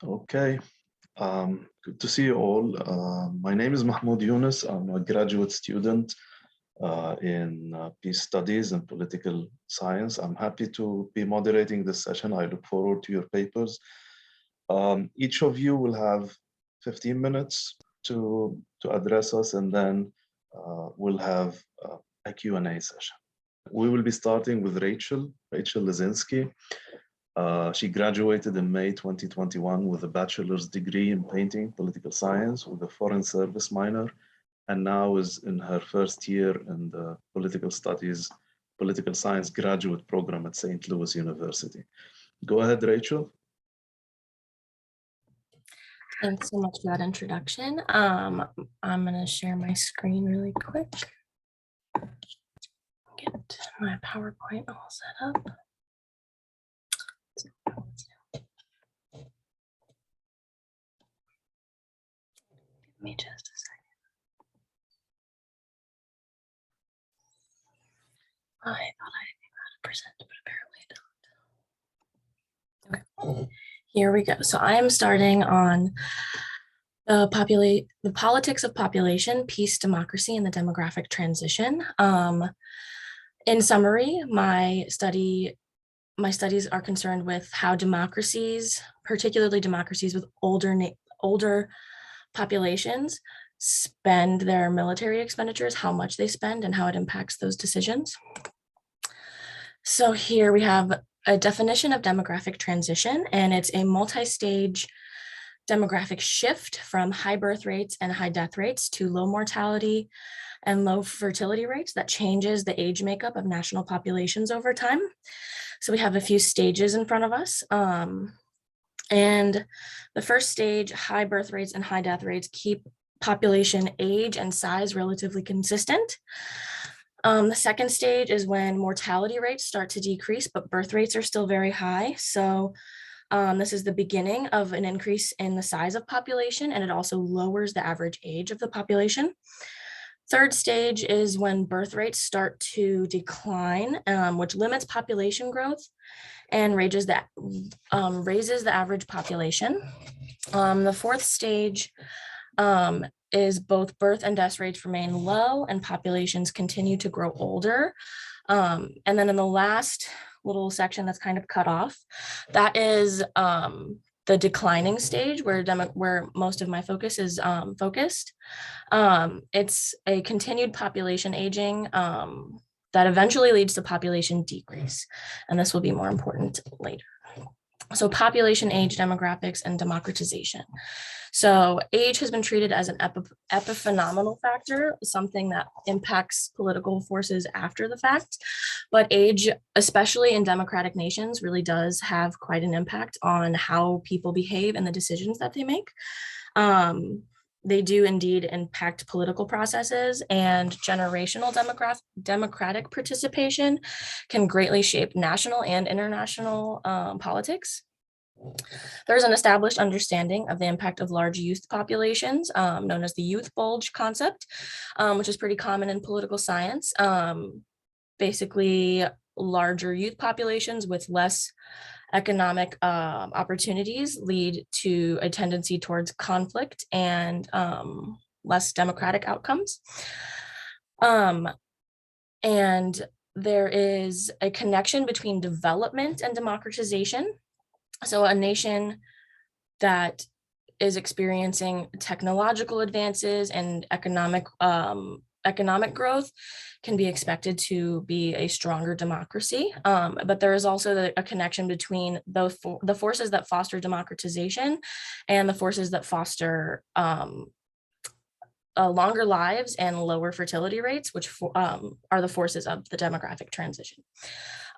Okay, good to see you all. My name is Mahmoud Yunus. I'm a graduate student in Peace Studies and Political Science. I'm happy to be moderating this session. I look forward to your papers. Each of you will have 15 minutes to address us, and then we'll have a Q&A session. We will be starting with Rachel Lesinski. She graduated in May 2021 with a bachelor's degree in painting, political science, with a foreign service minor, and now is in her first year in the political studies, political science graduate program at St. Louis University. Go ahead, Rachel. Thanks so much for that introduction. I'm going to share my screen really quick. Get my PowerPoint all set up. Give me just a second. I thought I knew how to present, but apparently I don't. Okay, here we go. So I am starting on the politics of population, peace, democracy, and the demographic transition. In summary, my studies are concerned with how democracies, particularly democracies with older populations, spend their military expenditures, how much they spend, and how it impacts those decisions. So here we have a definition of demographic transition, and it's a multi-stage demographic shift from high birth rates and high death rates to low mortality and low fertility rates that changes the age makeup of national populations over time. So we have a few stages in front of us. And the first stage, high birth rates and high death rates, keep population age and size relatively consistent. The second stage is when mortality rates start to decrease, but birth rates are still very high. So this is the beginning of an increase in the size of population, and it also lowers the average age of the population. Third stage is when birth rates start to decline, which limits population growth and raises the average population. The fourth stage is both birth and death rates remain low and populations continue to grow older. And then in the last little section that's kind of cut off, that is the declining stage where most of my focus is focused. It's a continued population aging that eventually leads to population decrease. And this will be more important later. So population age, demographics, and democratization. So age has been treated as an epiphenomenal factor, something that impacts political forces after the fact. But age, especially in democratic nations, really does have quite an impact on how people behave and the decisions that they make. They do indeed impact political processes, and generational democratic participation can greatly shape national and international politics. There's an established understanding of the impact of large youth populations, known as the youth bulge concept, which is pretty common in political science. Basically, larger youth populations with less economic opportunities lead to a tendency towards conflict and less democratic outcomes. And there is a connection between development and democratization. So a nation that is experiencing technological advances and economic growth can be expected to be a stronger democracy. But there is also a connection between the forces that foster democratization and the forces that foster longer lives and lower fertility rates, which are the forces of the demographic transition.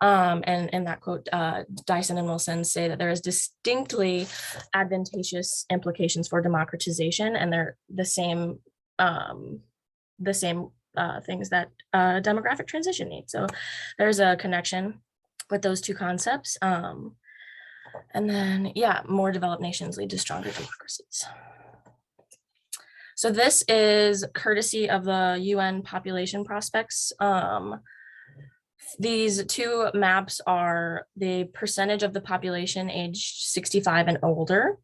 And in that quote, Dyson and Wilson say that there is distinctly advantageous implications for democratization, and they're the same things that demographic transition needs. So there's a connection with those two concepts. And then, yeah, more developed nations lead to stronger democracies. So this is courtesy of the UN Population Prospects These two maps are the percentage of the population aged 65 and older.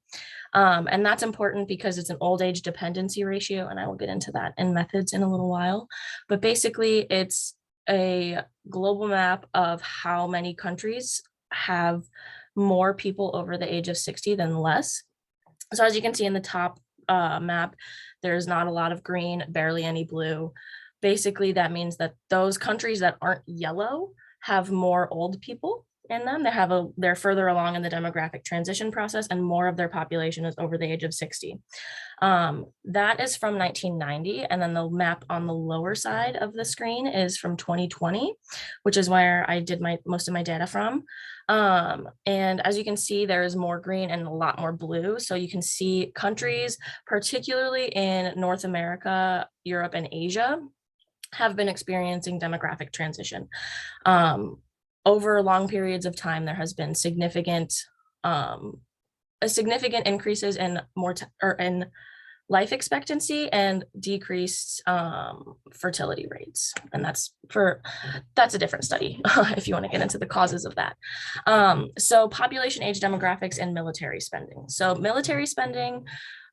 And that's important because it's an old age dependency ratio, and I will get into that in methods in a little while. But basically, it's a global map of how many countries have more people over the age of 60 than less. So as you can see in the top map, there's not a lot of green, barely any blue. Basically, that means that those countries that aren't yellow have more old people in them. They're further along in the demographic transition process, and more of their population is over the age of 60. That is from 1990, and then the map on the lower side of the screen is from 2020, which is where I did most of my data from. And as you can see, there is more green and a lot more blue. So you can see countries, particularly in North America, Europe, and Asia, have been experiencing demographic transition. Over long periods of time, there has been significant increases in in life expectancy and decreased fertility rates. And that's a different study if you want to get into the causes of that. So population age demographics and military spending. So military spending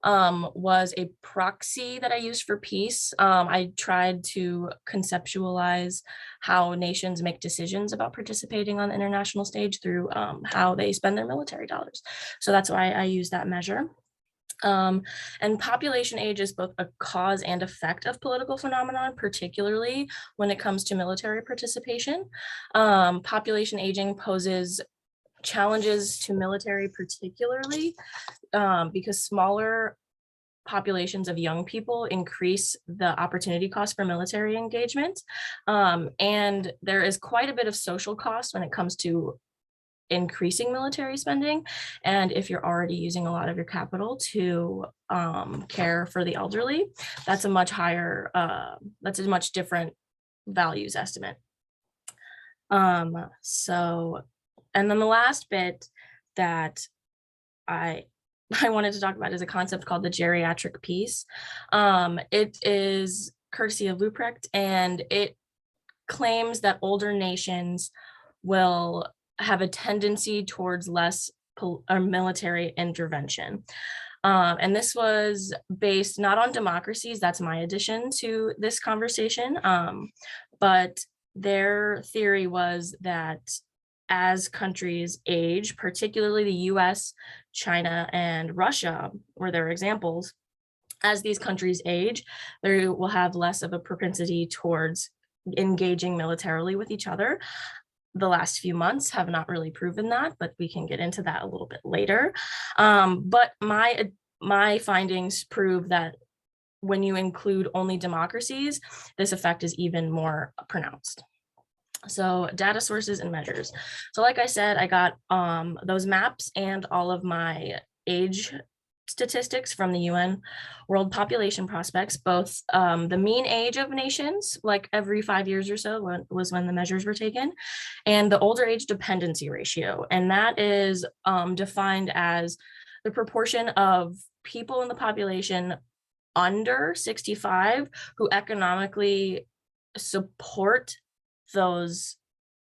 was a proxy that I used for peace. I tried to conceptualize how nations make decisions about participating on the international stage through how they spend their military dollars. So that's why I use that measure. And population age is both a cause and effect of political phenomenon, particularly when it comes to military participation. Population aging poses challenges to military, particularly because smaller populations of young people increase the opportunity cost for military engagement. And there is quite a bit of social cost when it comes to increasing military spending. And if you're already using a lot of your capital to care for the elderly, that's a much higher, that's a much different values estimate. And then the last bit that I wanted to talk about is a concept called the geriatric peace. It is courtesy of Luprecht, and it claims that older nations will have a tendency towards less military intervention. And this was based not on democracies, that's my addition to this conversation, but their theory was that as countries age, particularly the US, China, and Russia were their examples, as these countries age, they will have less of a propensity towards engaging militarily with each other. The last few months have not really proven that, but we can get into that a little bit later. But my findings prove that when you include only democracies, this effect is even more pronounced. So data sources and measures. So like I said, I got those maps and all of my age statistics from the UN World Population Prospects, both the mean age of nations, like every 5 years or so was when the measures were taken, and the older age dependency ratio. And that is defined as the proportion of people in the population under 65 who economically support those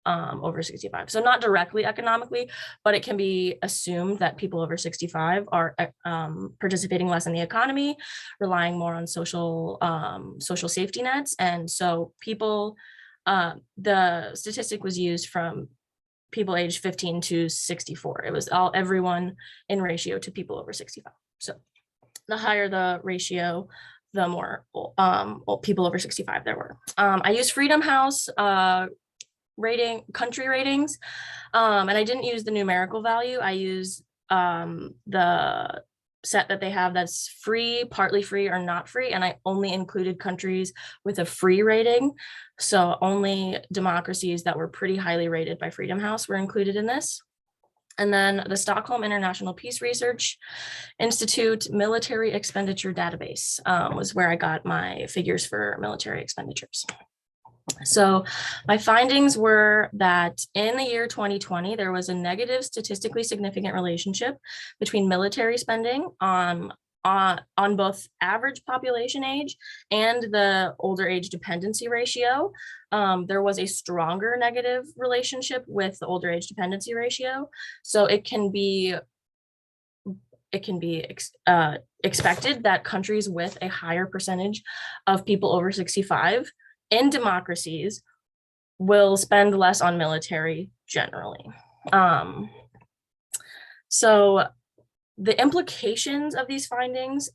over 65. So not directly economically, but it can be assumed that people over 65 are participating less in the economy, relying more on social safety nets. And so people, the statistic was used from people aged 15 to 64. It was everyone in ratio to people over 65. So the higher the ratio, the more people over 65 there were. I used Freedom House country ratings, and I didn't use the numerical value. I used the set that they have that's free, partly free, or not free, and I only included countries with a free rating. So only democracies that were pretty highly rated by Freedom House were included in this. And then the Stockholm International Peace Research Institute Military Expenditure Database was where I got my figures for military expenditures. So my findings were that in the year 2020, there was a negative statistically significant relationship between military spending on on both average population age and the older age dependency ratio. There was a stronger negative relationship with the older age dependency ratio. So it can be expected that countries with a higher percentage of people over 65 in democracies will spend less on military generally. So the implications of these findings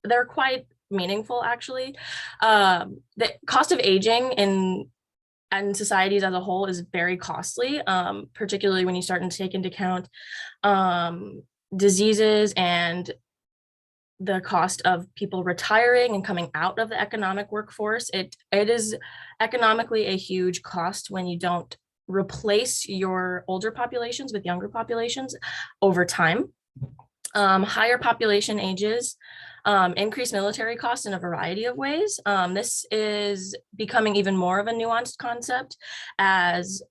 they're quite meaningful, actually. The cost of aging and societies as a whole is very costly, particularly when you start to take into account diseases and the cost of people retiring and coming out of the economic workforce. It is economically a huge cost when you don't replace your older populations with younger populations over time. Higher population ages increase military costs in a variety of ways. This is becoming even more of a nuanced concept as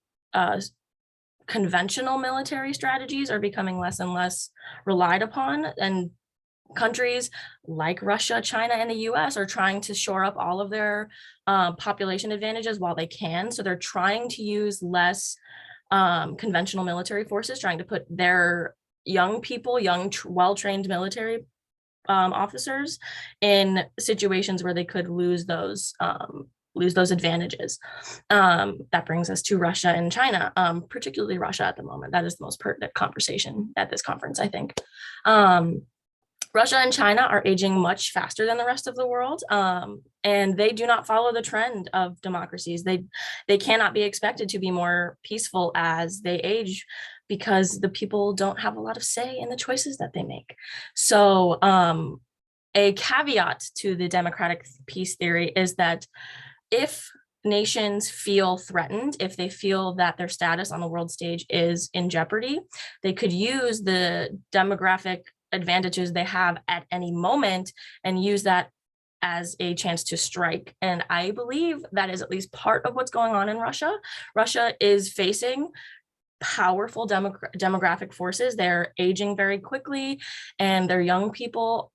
conventional military strategies are becoming less and less relied upon, and countries like Russia, China, and the US are trying to shore up all of their population advantages while they can. So they're trying to use less conventional military forces, trying to put their young people, well-trained military officers in situations where they could lose those advantages. That brings us to Russia and China, particularly Russia at the moment. That is the most pertinent conversation at this conference, I think. Russia and China are aging much faster than the rest of the world, and they do not follow the trend of democracies. They cannot be expected to be more peaceful as they age because the people don't have a lot of say in the choices that they make. So a caveat to the democratic peace theory is that if nations feel threatened, if they feel that their status on the world stage is in jeopardy, they could use the demographic advantages they have at any moment and use that as a chance to strike. And I believe that is at least part of what's going on in Russia. Russia is facing powerful demographic forces. They're aging very quickly, and their young people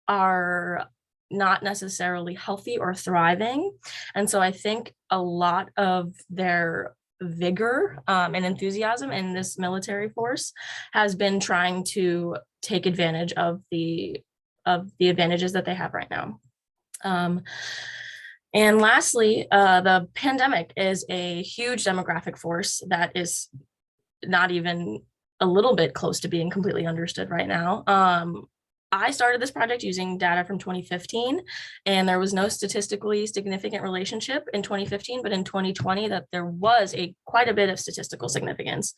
are not necessarily healthy or thriving. And so I think a lot of their vigor and enthusiasm in this military force has been trying to take advantage of the advantages that they have right now. And lastly, the pandemic is a huge demographic force that is not even a little bit close to being completely understood right now. I started this project using data from 2015, and there was no statistically significant relationship in 2015, but in 2020 that there was quite a bit of statistical significance.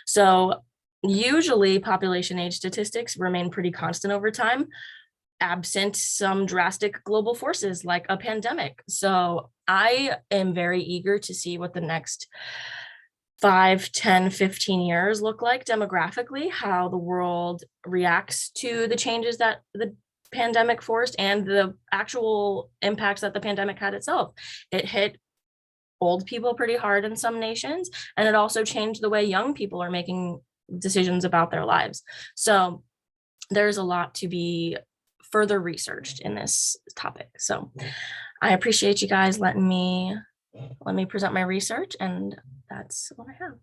So usually population age statistics remain pretty constant over time, absent some drastic global forces like a pandemic. So I am very eager to see what the next 5, 10, 15 years look like demographically, how the world reacts to the changes that the pandemic forced and the actual impacts that the pandemic had itself. It hit old people pretty hard in some nations, and it also changed the way young people are making decisions about their lives. So there's a lot to be further researched in this topic. So I appreciate you guys letting me present my research, and that's what I have.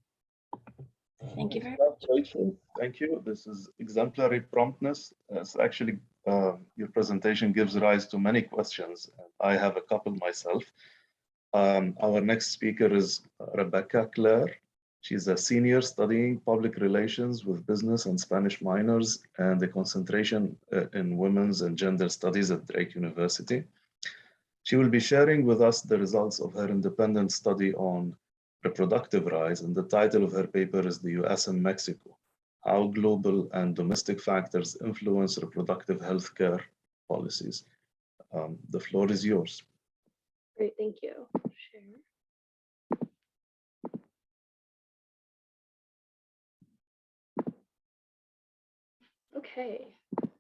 Thank you very much. Thank you. This is exemplary promptness. It's actually, your presentation gives rise to many questions. I have a couple myself. Our next speaker is Rebecca Clare. She's a senior studying public relations with business and Spanish minors and a concentration in women's and gender studies at Drake University. She will be sharing with us the results of her independent study on reproductive rights, and the title of her paper is The US and Mexico, How Global and Domestic Factors Influence Reproductive Healthcare Policies. The floor is yours. Great, thank you. Share. Okay,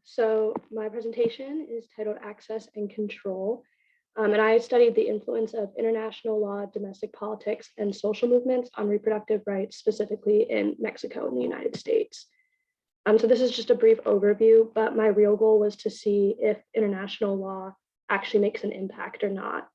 so my presentation is titled Access and Control. And I studied the influence of international law, domestic politics, and social movements on reproductive rights, specifically in Mexico and the United States. So this is just a brief overview, but my real goal was to see if international law actually makes an impact or not.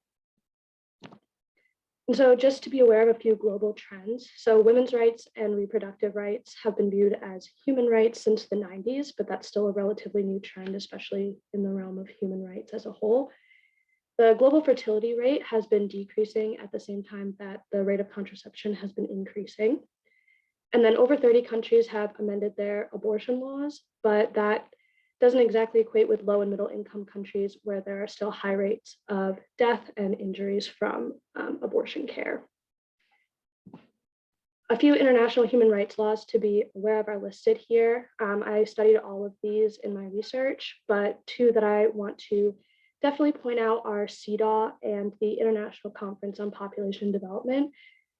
And so just to be aware of a few global trends. So women's rights and reproductive rights have been viewed as human rights since the 90s, but that's still a relatively new trend, especially in the realm of human rights as a whole. The global fertility rate has been decreasing at the same time that the rate of contraception has been increasing. And then over 30 countries have amended their abortion laws, but that doesn't exactly equate with low and middle income countries where there are still high rates of death and injuries from abortion care. A few international human rights laws to be aware of are listed here. I studied all of these in my research, but two that I want to definitely point out are CEDAW and the International Conference on Population Development.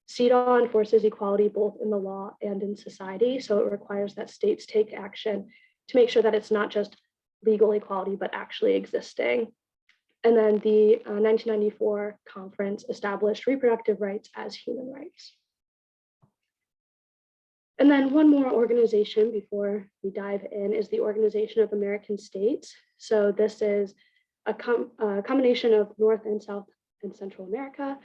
CEDAW enforces equality both in the law and in society, so it requires that states take action to make sure that it's not just legal equality, but actually existing. And then the 1994 conference established reproductive rights as human rights. And then one more organization before we dive in is the Organization of American States. So this is a combination of North and South and Central America.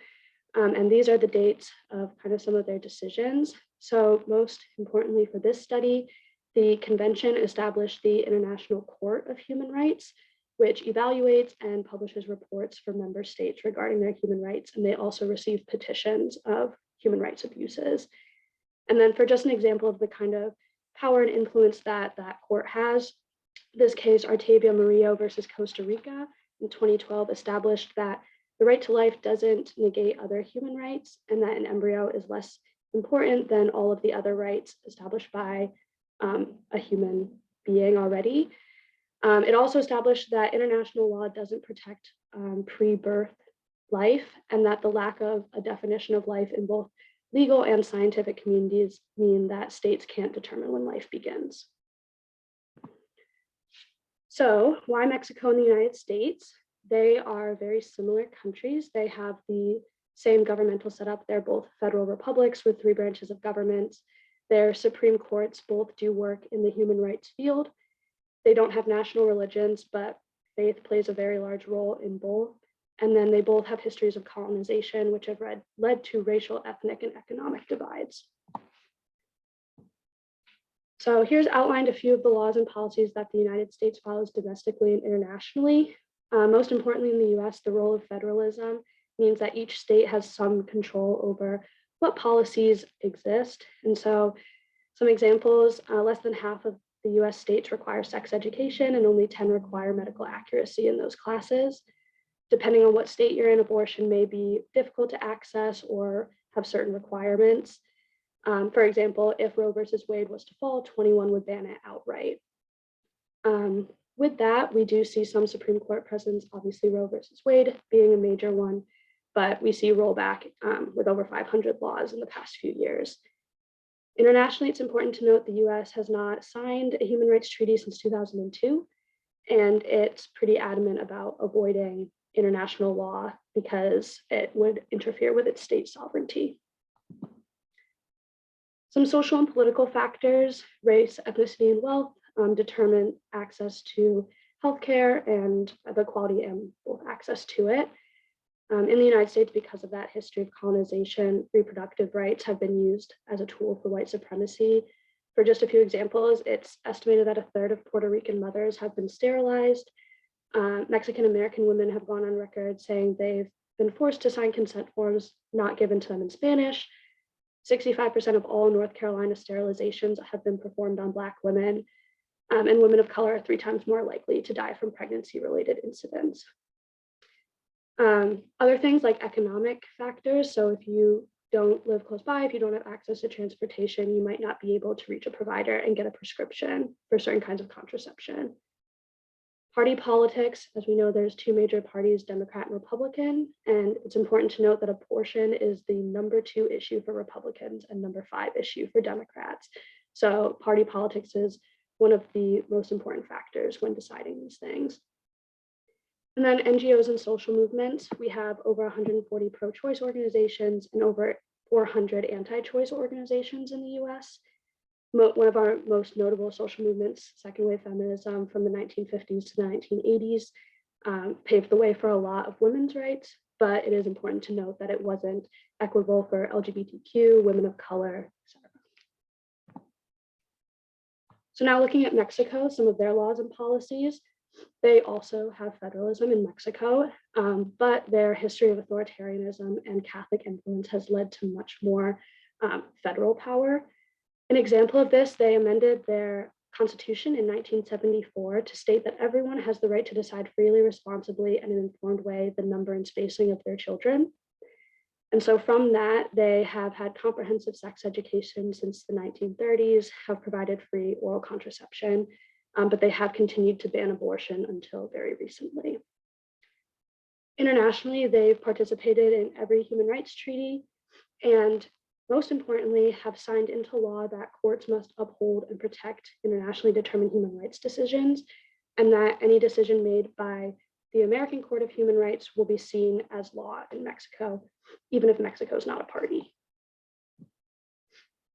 And these are the dates of kind of some of their decisions. So most importantly for this study, the convention established the International Court of Human Rights, which evaluates and publishes reports for member states regarding their human rights. And they also receive petitions of human rights abuses. And then for just an example of the kind of power and influence that that court has, this case, Artavia Murillo versus Costa Rica in 2012 established that the right to life doesn't negate other human rights and that an embryo is less important than all of the other rights established by a human being already. It also established that international law doesn't protect pre-birth life and that the lack of a definition of life in both legal and scientific communities mean that states can't determine when life begins. So why Mexico and the United States? They are very similar countries. They have the same governmental setup. They're both federal republics with 3 branches of government. Their Supreme Courts both do work in the human rights field. They don't have national religions, but faith plays a very large role in both. And then they both have histories of colonization, which have led to racial, ethnic, and economic divides. So here's outlined a few of the laws and policies that the United States follows domestically and internationally. Most importantly in the US, the role of federalism means that each state has some control over what policies exist. And so some examples, less than half of the US states require sex education and only 10 require medical accuracy in those classes. Depending on what state you're in, abortion may be difficult to access or have certain requirements. For example, if Roe versus Wade was to fall, 21 would ban it outright. With that, we do see some Supreme Court precedents, obviously Roe versus Wade being a major one, but we see rollback with over 500 laws in the past few years. Internationally, it's important to note the US has not signed a human rights treaty since 2002, and it's pretty adamant about avoiding international law because it would interfere with its state sovereignty. Some social and political factors, race, ethnicity, and wealth determine access to healthcare and the quality and both access to it. In the United States, because of that history of colonization, reproductive rights have been used as a tool for white supremacy. For just a few examples, it's estimated that 1/3 of Puerto Rican mothers have been sterilized. Mexican American women have gone on record saying they've been forced to sign consent forms not given to them in Spanish. 65% of all North Carolina sterilizations have been performed on Black women, and women of color are 3 times more likely to die from pregnancy-related incidents. Other things like economic factors. So if you don't live close by, if you don't have access to transportation, you might not be able to reach a provider and get a prescription for certain kinds of contraception. Party politics, as we know, there's 2 major parties, Democrat and Republican, and it's important to note that abortion is the number 2 issue for Republicans and number 5 issue for Democrats. So party politics is one of the most important factors when deciding these things. And then NGOs and social movements, we have over 140 pro-choice organizations and over 400 anti-choice organizations in the US. one of our most notable social movements, second wave feminism from the 1950s to the 1980s, paved the way for a lot of women's rights, but it is important to note that it wasn't equitable for LGBTQ, women of color, etc. So now looking at Mexico, some of their laws and policies, they also have federalism in Mexico, but their history of authoritarianism and Catholic influence has led to much more federal power. An example of this, they amended their constitution in 1974 to state that everyone has the right to decide freely, responsibly, and in an informed way the number and spacing of their children. And so from that, they have had comprehensive sex education since the 1930s, have provided free oral contraception, but they have continued to ban abortion until very recently. Internationally, they've participated in every human rights treaty, and most importantly, have signed into law that courts must uphold and protect internationally determined human rights decisions, and that any decision made by the American Court of Human Rights will be seen as law in Mexico, even if Mexico is not a party.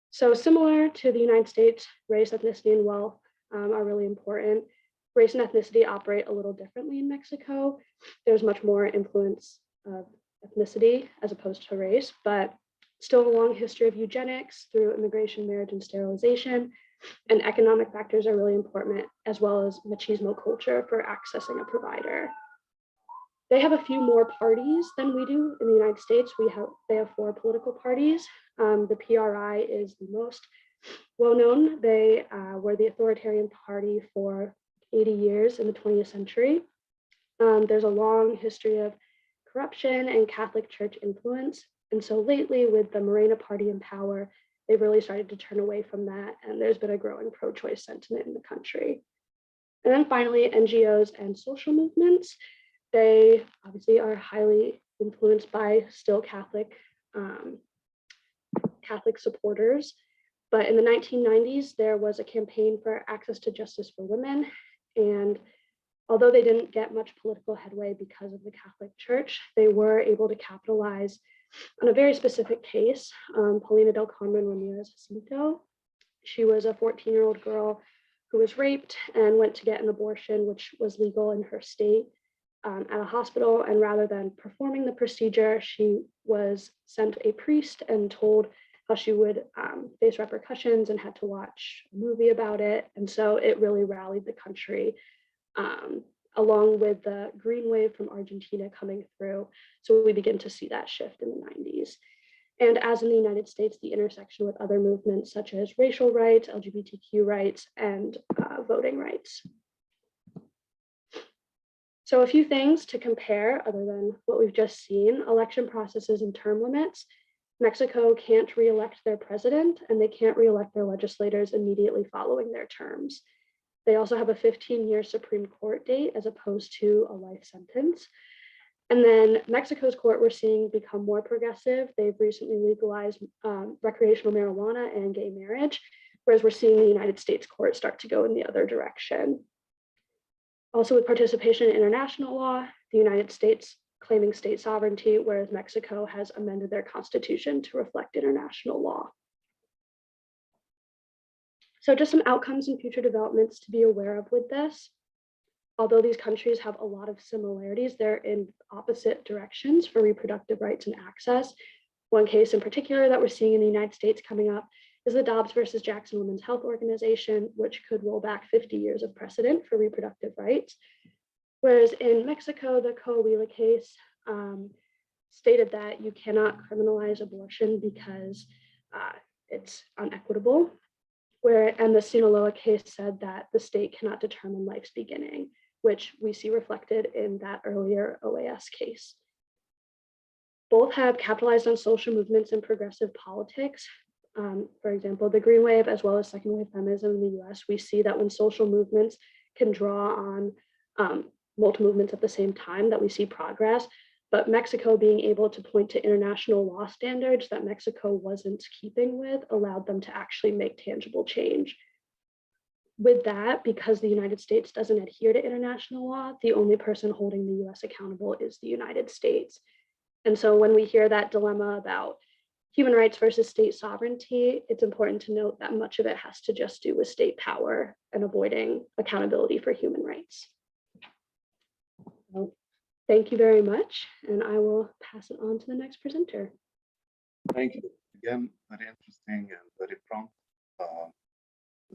So similar to the United States, race, ethnicity, and wealth are really important. Race and ethnicity operate a little differently in Mexico. There's much more influence of ethnicity as opposed to race, but still a long history of eugenics through immigration, marriage, and sterilization. And economic factors are really important, as well as machismo culture for accessing a provider. They have a few more parties than we do in the United States. They have 4 political parties. The PRI is the most well-known. They were the authoritarian party for 80 years in the 20th century. There's a long history of corruption and Catholic Church influence. And so lately, with the Morena party in power, they've really started to turn away from that. And there's been a growing pro-choice sentiment in the country. And then finally, NGOs and social movements. They obviously are highly influenced by still Catholic supporters. But in the 1990s, there was a campaign for access to justice for women. And although they didn't get much political headway because of the Catholic Church, they were able to capitalize on a very specific case, Paulina del Carmen Ramirez Jacinto. She was a 14-year-old girl who was raped and went to get an abortion, which was legal in her state, at a hospital. And rather than performing the procedure, she was sent a priest and told how she would face repercussions and had to watch a movie about it. And so it really rallied the country, along with the green wave from Argentina coming through. So we begin to see that shift in the 90s. And as in the United States, the intersection with other movements such as racial rights, LGBTQ rights, and voting rights. So a few things to compare other than what we've just seen: election processes and term limits. Mexico can't re-elect their president, and they can't re-elect their legislators immediately following their terms. They also have a 15-year Supreme Court date as opposed to a life sentence. And then Mexico's court we're seeing become more progressive. They've recently legalized recreational marijuana and gay marriage, whereas we're seeing the United States court start to go in the other direction. Also, with participation in international law, the United States claiming state sovereignty, whereas Mexico has amended their constitution to reflect international law. So just some outcomes and future developments to be aware of with this. Although these countries have a lot of similarities, they're in opposite directions for reproductive rights and access. One case in particular that we're seeing in the United States coming up is the Dobbs versus Jackson Women's Health Organization, which could roll back 50 years of precedent for reproductive rights. Whereas in Mexico, the Coahuila case stated that you cannot criminalize abortion because it's unequitable. And the Sinaloa case said that the state cannot determine life's beginning, which we see reflected in that earlier OAS case. Both have capitalized on social movements and progressive politics. For example, the Green Wave, as well as second wave feminism in the US, we see that when social movements can draw on multiple movements at the same time, that we see progress. But Mexico being able to point to international law standards that Mexico wasn't keeping with allowed them to actually make tangible change. With that, because the United States doesn't adhere to international law, the only person holding the US accountable is the United States. And so when we hear that dilemma about human rights versus state sovereignty, it's important to note that much of it has to just do with state power and avoiding accountability for human rights. So, thank you very much, and I will pass it on to the next presenter. Thank you. Again, very interesting and very prompt.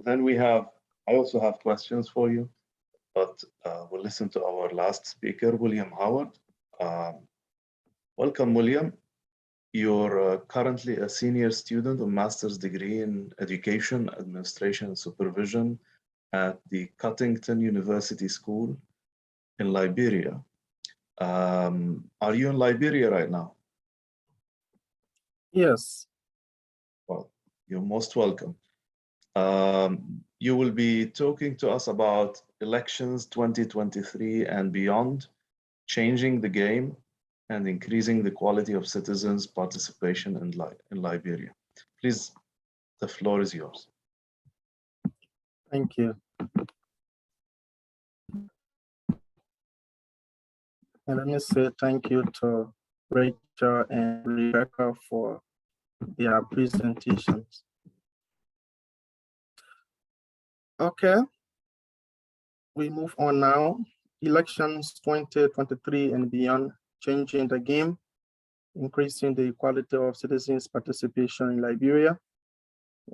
Then we have, I also have questions for you, but we'll listen to our last speaker, William Howard. Welcome, William. You're currently a senior student of master's degree in education, administration, and supervision at the Cuttington University School in Liberia. Are you in Liberia right now? Yes. Well, you're most welcome. You will be talking to us about elections 2023 and beyond, changing the game and increasing the quality of citizens' participation in Liberia. Please, the floor is yours. Thank you. And let me say thank you to Rachel and Rebecca for their presentations. Okay, we move on now. Elections 2023 and beyond, changing the game, increasing the equality of citizens' participation in Liberia.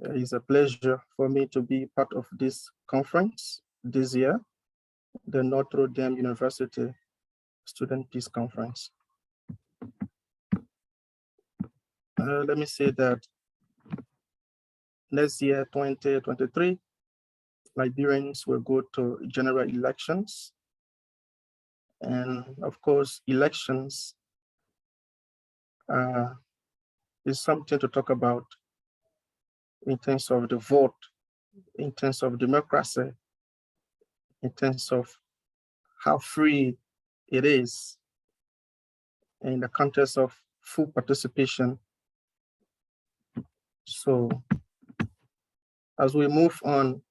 It is a pleasure for me to be part of this conference this year, the Notre Dame University Student Peace Conference. Let me say that next year, 2023, Liberians will go to general elections. And of course, elections is something to talk about in terms of the vote, in terms of democracy, in terms of how free it is in the context of full participation. So as we move on,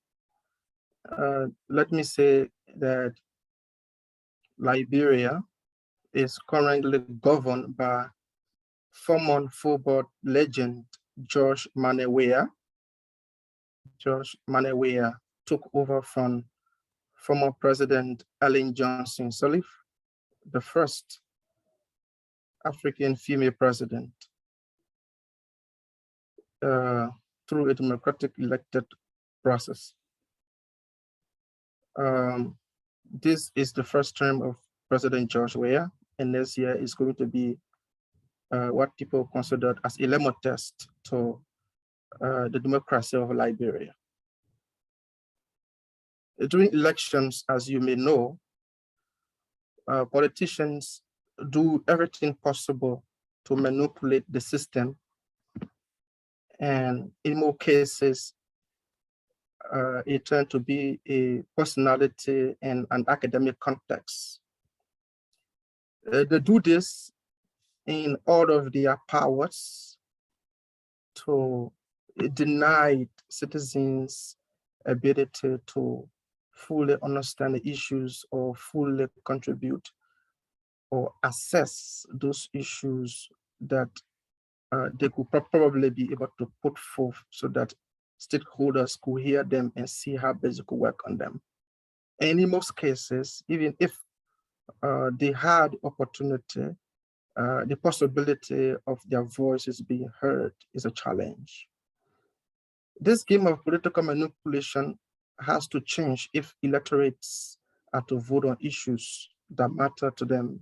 let me say that Liberia is currently governed by former football legend George Weah. George Weah took over from former President Ellen Johnson Sirleaf, the first African female president, through a democratic elected process. This is the first term of President George Weah, and this year is going to be what people considered as a lemon test to the democracy of Liberia. During elections, as you may know, politicians do everything possible to manipulate the system. And in more cases, it turned to be a personality and an academic context. They do this in all of their powers to deny citizens' ability to fully understand the issues or fully contribute or assess those issues that they could probably be able to put forth so that stakeholders could hear them and see how best could work on them. And in most cases, even if they had opportunity, the possibility of their voices being heard is a challenge. This game of political manipulation has to change if electorates are to vote on issues that matter to them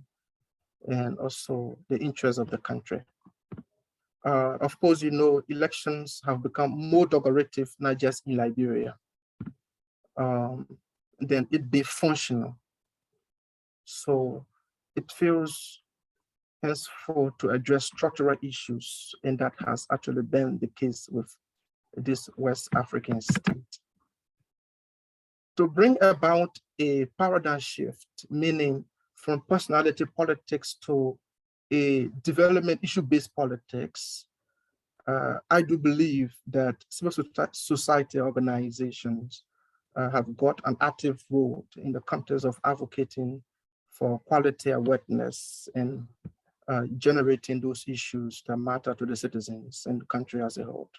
and also the interests of the country. Of course, you know, elections have become more deliberative, not just in Liberia, than it be functional. So it feels henceforth to address structural issues, and that has actually been the case with this West African state. To bring about a paradigm shift, meaning from personality politics to a development issue-based politics, I do believe that civil society organizations have got an active role in the context of advocating for quality awareness and generating those issues that matter to the citizens and the country as a whole.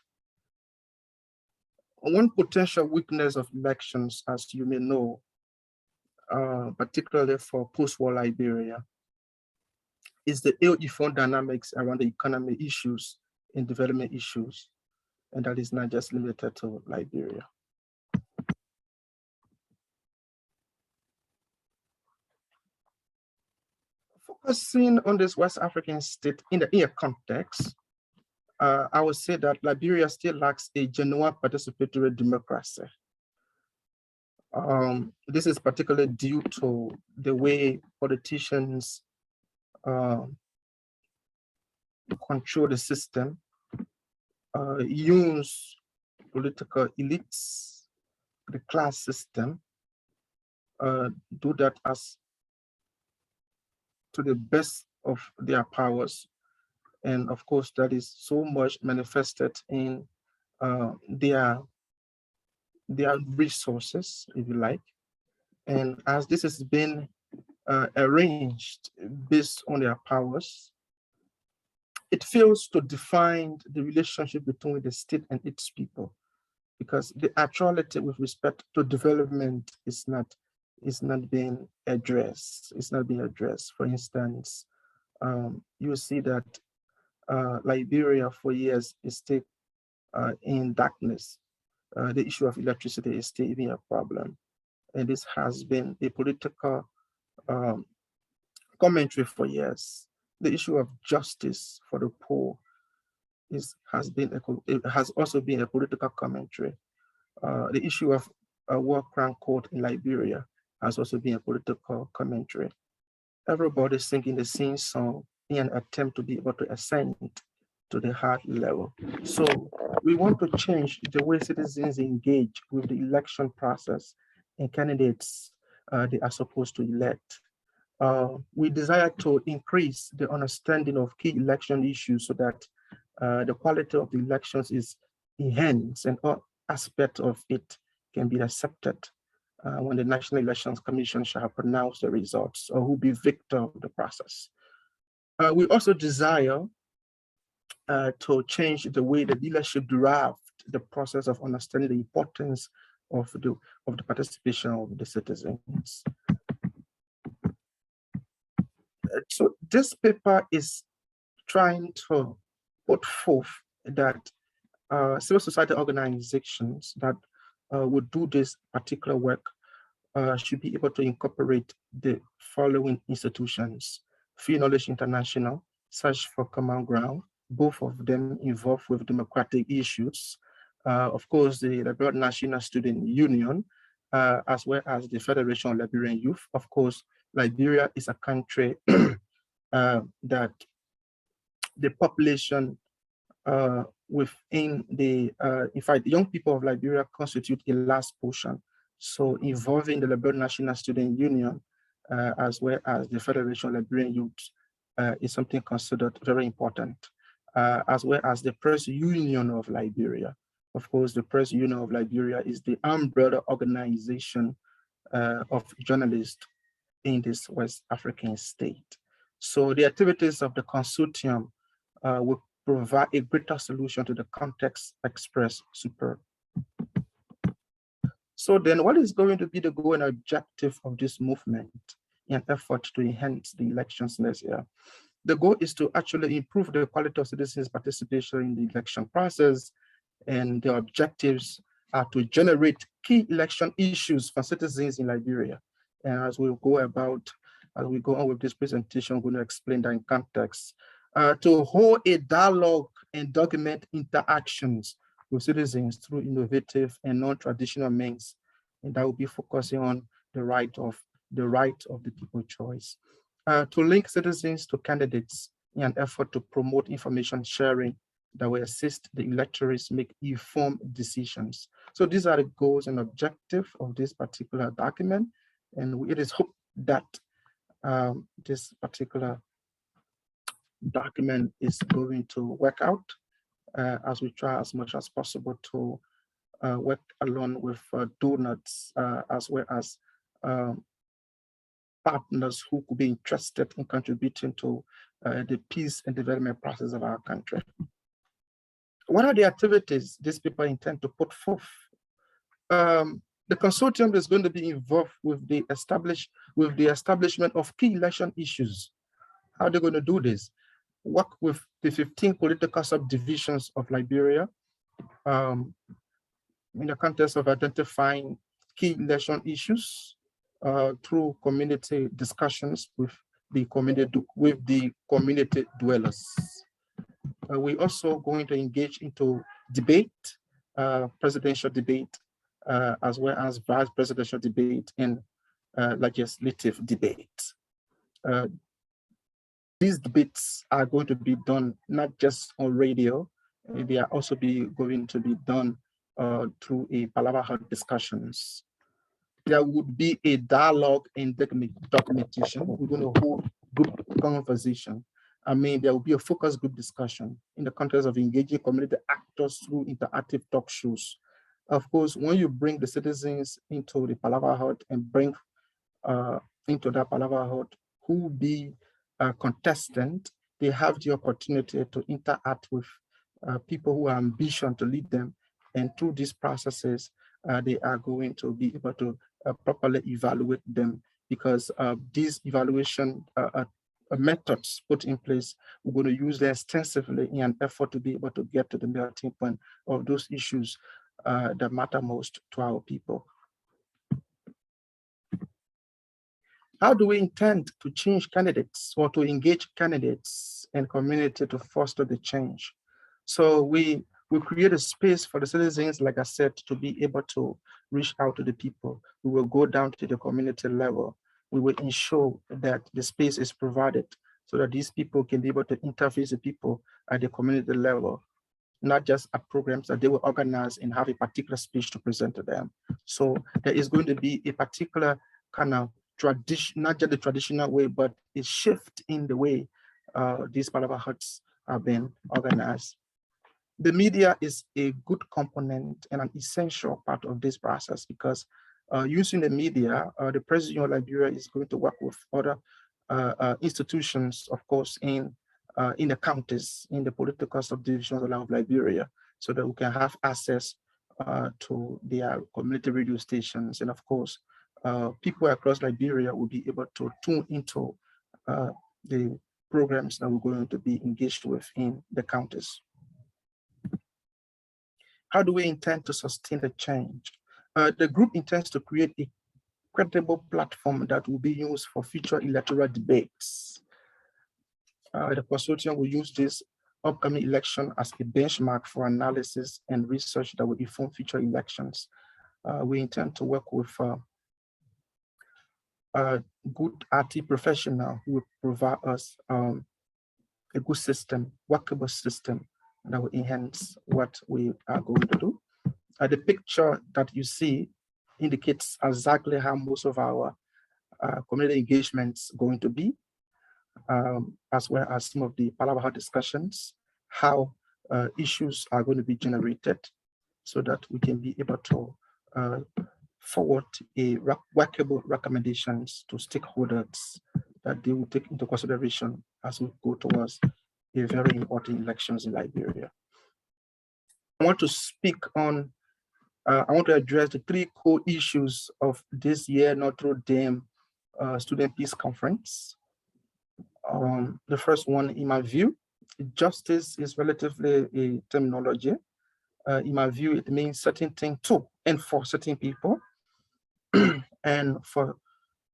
One potential weakness of elections, as you may know, particularly for post-war Liberia, is the ill-informed dynamics around the economy issues and development issues, and that is not just limited to Liberia. Focusing on this West African state in the EU context, I would say that Liberia still lacks a genuine participatory democracy. This is particularly due to the way politicians control the system, use political elites, the class system, do that as to the best of their powers. And of course, that is so much manifested in their resources, if you like. And as this has been arranged based on their powers, it fails to define the relationship between the state and its people, because the actuality with respect to development is not being addressed. It's not being addressed. For instance, you see that Liberia for years is still in darkness. The issue of electricity is still even a problem. And this has been a political commentary for years. The issue of justice for the poor has also been a political commentary. The issue of a war crime court in Liberia has also been a political commentary. Everybody singing the same song in an attempt to be able to ascend to the hard level. So we want to change the way citizens engage with the election process and candidates they are supposed to elect. We desire to increase the understanding of key election issues so that the quality of the elections is enhanced and all aspects of it can be accepted when the National Elections Commission shall pronounce the results or who be victor of the process. We also desire to change the way the leadership derived the process of understanding the importance of the participation of the citizens. So this paper is trying to put forth that civil society organizations that would do this particular work should be able to incorporate the following institutions: Free Knowledge International, Search for Common Ground, both of them involved with democratic issues. Of course, the Liberian National Student Union, as well as the Federation of Liberian Youth. Of course, Liberia is a country that the population within the, in fact, the young people of Liberia constitute a large portion. So involving the Liberian National Student Union, as well as the Federation of Liberian Youth, is something considered very important, as well as the Press Union of Liberia. Of course, the Press Union of Liberia is the umbrella organization of journalists in this West African state. So the activities of the consortium will provide a greater solution to the context expressed super. So then what is going to be the goal and objective of this movement in an effort to enhance the elections next year? The goal is to actually improve the quality of citizens' participation in the election process, and the objectives are to generate key election issues for citizens in Liberia. And as we go on with this presentation, I'm going to explain that in context. To hold a dialogue and document interactions with citizens through innovative and non-traditional means, and that will be focusing on the right of the people choice. To link citizens to candidates in an effort to promote information sharing that will assist the electors make informed decisions. So these are the goals and objectives of this particular document, and it is hoped that this particular document is going to work out as we try as much as possible to work along with donors as well as partners who could be interested in contributing to the peace and development process of our country. What are the activities these people intend to put forth? The consortium is going to be involved with the establishment of key election issues. How are they going to do this? Work with the 15 political subdivisions of Liberia in the context of identifying key election issues through community discussions with the community dwellers. We're also going to engage into debate, presidential debate, as well as vice presidential debate and legislative debate. These debates are going to be done not just on radio, they are also going to be done through a Palava Hut discussions. There would be a dialogue and documentation. We're going to hold group conversation. I mean, there will be a focus group discussion in the context of engaging community actors through interactive talk shows. Of course, when you bring the citizens into the Palava Hut and bring into that Palava Hut who will be contestant, they have the opportunity to interact with people who are ambition to lead them. And through these processes, they are going to be able to properly evaluate them, because these evaluation methods put in place, we're going to use them extensively in an effort to be able to get to the melting point of those issues that matter most to our people. How do we intend to change candidates or to engage candidates and community to foster the change? So we create a space for the citizens, like I said, to be able to reach out to the people. We will go down to the community level. We will ensure that the space is provided so that these people can be able to interface with people at the community level, not just at programs that they will organize and have a particular speech to present to them. So there is going to be a particular kind of tradition, not just the traditional way, but a shift in the way these Palava Huts have been organized. The media is a good component and an essential part of this process, because using the media, the President of Liberia is going to work with other institutions, of course, in the counties, in the political subdivisions of Liberia, so that we can have access to their community radio stations. And of course, people across Liberia will be able to tune into the programs that we're going to be engaged with in the counties. How do we intend to sustain the change? The group intends to create a credible platform that will be used for future electoral debates. The consortium will use this upcoming election as a benchmark for analysis and research that will inform future elections. We intend to work with a good IT professional who will provide us a good system, workable system that will enhance what we are going to do. The picture that you see indicates exactly how most of our community engagements going to be, as well as some of the Palava Hut discussions, how issues are going to be generated, so that we can be able to forward a workable recommendations to stakeholders that they will take into consideration as we go towards a very important elections in Liberia. I want to speak on, I want to address the three core issues of this year Notre Dame Student Peace Conference. The first one, in my view, justice is relatively a terminology. In my view, it means certain thing to and for certain people. And for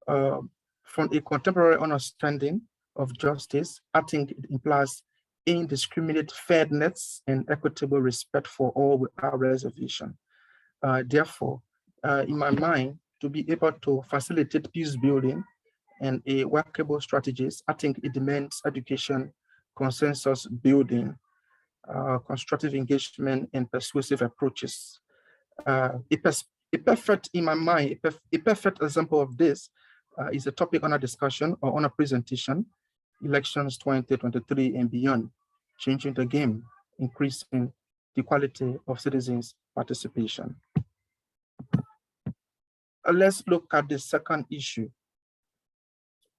from a contemporary understanding of justice, I think it implies indiscriminate fairness and equitable respect for all without reservation. Therefore, in my mind, to be able to facilitate peace building and a workable strategies, I think it demands education, consensus building, constructive engagement, and persuasive approaches. A perfect, in my mind, a perfect example of this is a topic on a discussion or on a presentation, elections 2023 and beyond, changing the game, increasing the quality of citizens' participation. Let's look at the second issue.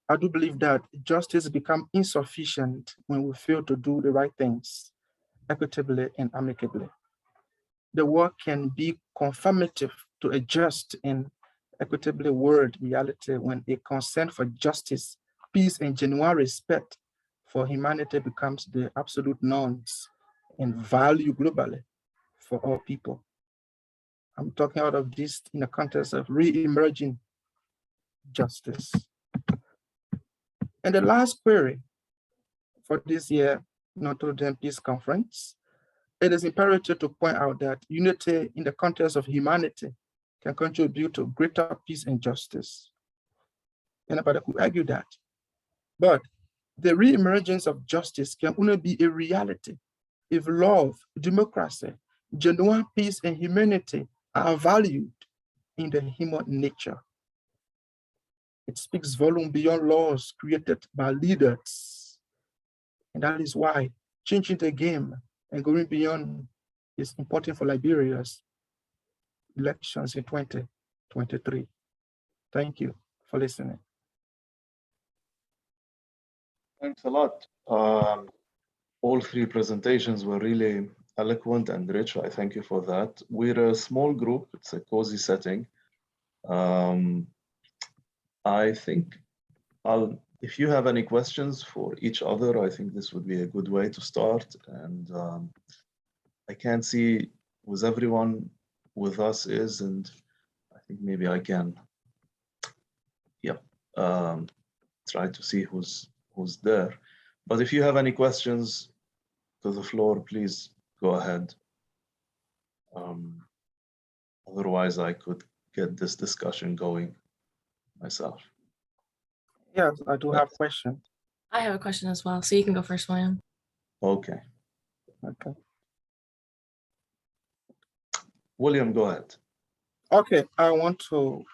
I do believe that justice becomes insufficient when we fail to do the right things equitably and amicably. The work can be confirmative to a just and equitably world reality when a concern for justice, peace, and genuine respect for humanity becomes the absolute norms and value globally for all people. I'm talking out of this in the context of re-emerging justice. And the last query for this year Notre Dame Peace Conference, it is imperative to point out that unity in the context of humanity can contribute to greater peace and justice. Anybody could argue that. But the re-emergence of justice can only be a reality if love, democracy, genuine peace, and humanity are valued in the human nature. It speaks volume beyond laws created by leaders. And that is why changing the game and going beyond is important for Liberia's elections in 2023. Thank you for listening. Thanks a lot. All three presentations were really eloquent and rich. I thank you for that. We're a small group. It's a cozy setting. I think if you have any questions for each other, I think this would be a good way to start. And I can't see with everyone with us is, and I think maybe I can, try to see who's there. But if you have any questions to the floor, please go ahead. Otherwise, I could get this discussion going myself. Yes, I do have questions. I have a question as well, so you can go first, William. Okay. Okay. William, go ahead. Okay, I want to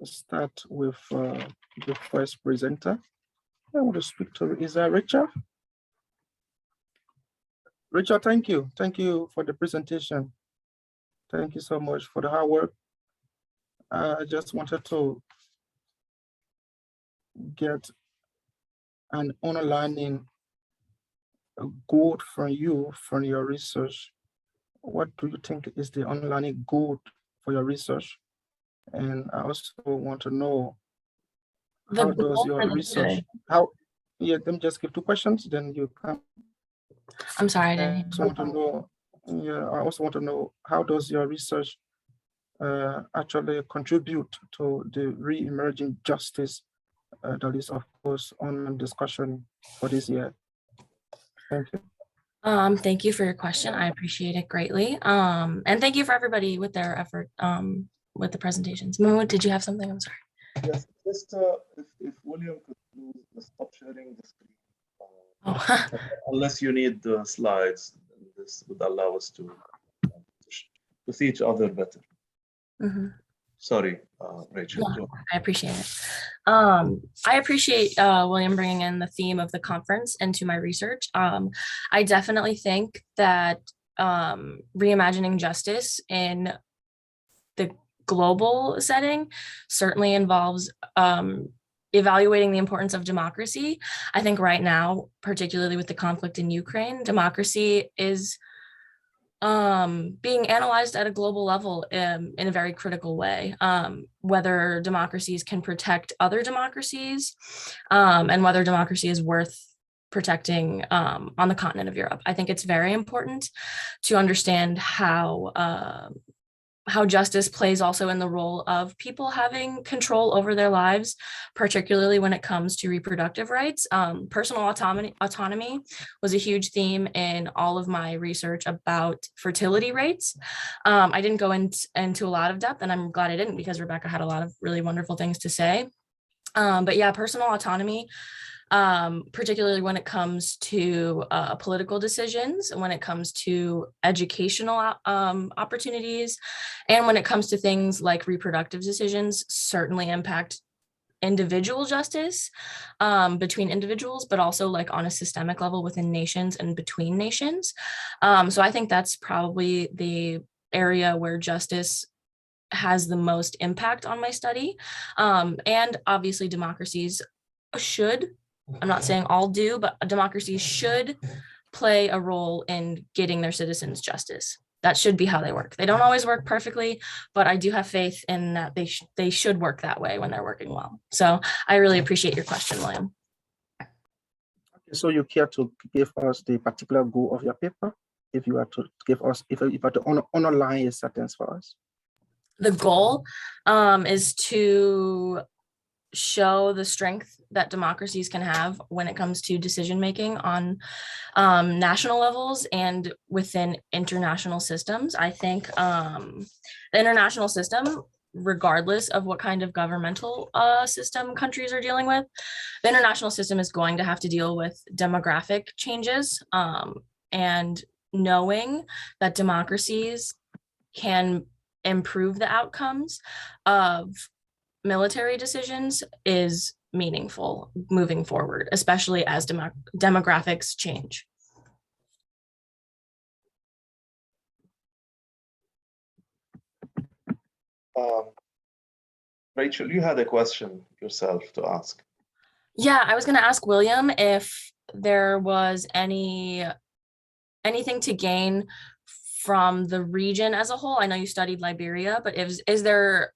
start with the first presenter. I want to speak to, is that Richard? Richard, thank you. Thank you for the presentation. Thank you so much for the hard work. I just wanted to get an underlining goal from you, from your research. What do you think is the underlying goal for your research? And I also want to know, how does your research, let me just give two questions, then you can. I'm sorry, I didn't I also want to know, I also want to know, how does your research actually contribute to the re-emerging justice that is, of course, on discussion for this year? Thank you. Thank you for your question. I appreciate it greatly. And thank you for everybody with their effort with the presentations. Mo, did you have something? I'm sorry. Yes, just if William could please stop sharing the screen. Unless you need the slides, this would allow us to see each other better. Mm-hmm. Sorry, Rachel. Yeah, I appreciate it. I appreciate William bringing in the theme of the conference into my research. I definitely think that reimagining justice in the global setting certainly involves evaluating the importance of democracy. I think right now, particularly with the conflict in Ukraine, democracy is being analyzed at a global level in a very critical way, whether democracies can protect other democracies and whether democracy is worth protecting on the continent of Europe. I think it's very important to understand how justice plays also in the role of people having control over their lives, particularly when it comes to reproductive rights. Personal autonomy was a huge theme in all of my research about fertility rates. I didn't go into a lot of depth, and I'm glad I didn't, because Rebecca had a lot of really wonderful things to say. But yeah, personal autonomy, particularly when it comes to political decisions, when it comes to educational opportunities, and when it comes to things like reproductive decisions, certainly impact individual justice between individuals, but also like on a systemic level within nations and between nations. So I think that's probably the area where justice has the most impact on my study. And obviously democracies should, I'm not saying all do, but democracies should play a role in getting their citizens justice. That should be how they work. They don't always work perfectly, but I do have faith in that they should work that way when they're working well. So I really appreciate your question, William. So you care to give us the particular goal of your paper? If you are to give us, if you are to underline a sentence for us. The goal is to show the strength that democracies can have when it comes to decision making on national levels and within international systems. I think the international system, regardless of what kind of governmental system countries are dealing with, the international system is going to have to deal with demographic changes, and knowing that democracies can improve the outcomes of military decisions is meaningful moving forward, especially as demographics change. Rachel, you had a question yourself to ask. Yeah, I was going to ask William if there was anything to gain from the region as a whole. I know you studied Liberia, but is there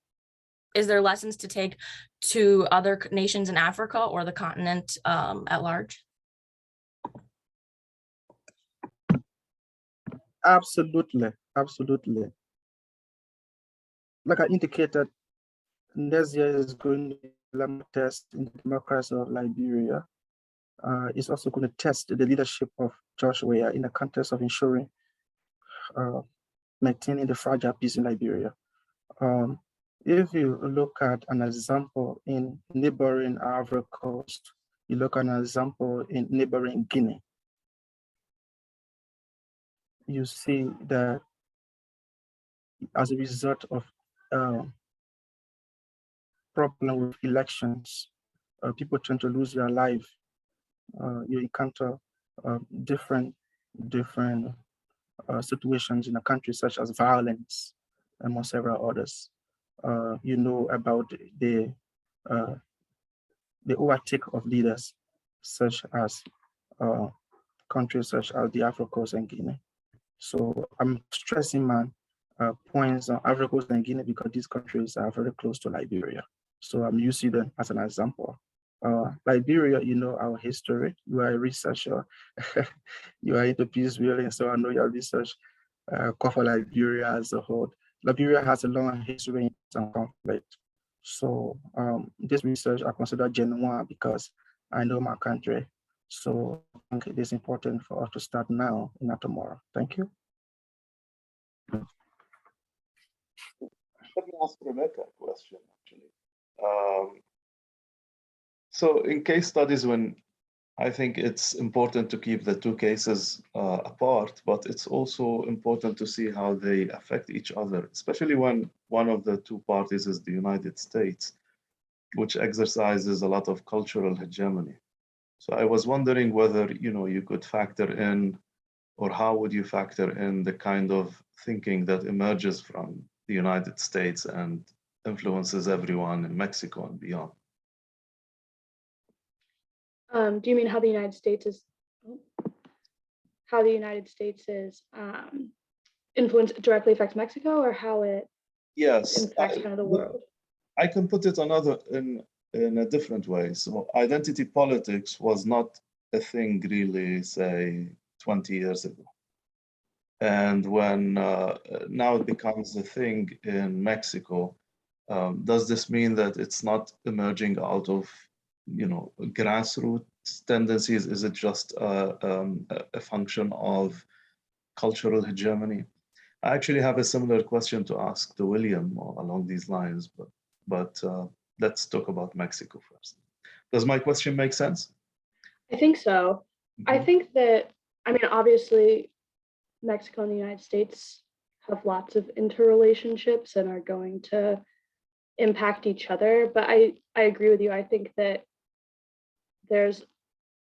lessons to take to other nations in Africa or the continent at large? Absolutely, absolutely. Like I indicated, next year is going to be a test in the democracy of Liberia. It's also going to test the leadership of George Weah in the context of ensuring maintaining the fragile peace in Liberia. If you look at an example in neighboring Ivory Coast, you look at an example in neighboring Guinea, you see that as a result of problem with elections, people tend to lose their life. You encounter different situations in a country, such as violence, among several others. You know about the overtake of leaders, such as countries such as the Ivory Coast and Guinea. So I'm stressing my points on Ivory Coast and Guinea because these countries are very close to Liberia. So I'm using them as an example. Liberia, you know our history. You are a researcher. You are into peace building, so I know your research cover Liberia as a whole. Liberia has a long history in conflict. So this research I consider genuine because I know my country. So I think it is important for us to start now and not tomorrow. Thank you. Let me ask Rebecca a question, actually. So in case studies, when I think it's important to keep the two cases apart, but it's also important to see how they affect each other, especially when one of the two parties is the United States, which exercises a lot of cultural hegemony. So I was wondering whether you could factor in, or how would you factor in the kind of thinking that emerges from the United States and influences everyone in Mexico and beyond? Do you mean how the United States is influence directly affects Mexico, or how it impacts kind of the world? I can put it in a different way. So identity politics was not a thing really, say, 20 years ago. And when now it becomes a thing in Mexico, does this mean that it's not emerging out of grassroots tendencies? Is it just a function of cultural hegemony? I actually have a similar question to ask to William along these lines, but let's talk about Mexico first. Does my question make sense? I think so. I think that, obviously, Mexico and the United States have lots of interrelationships and are going to impact each other. But I agree with you. I think that there's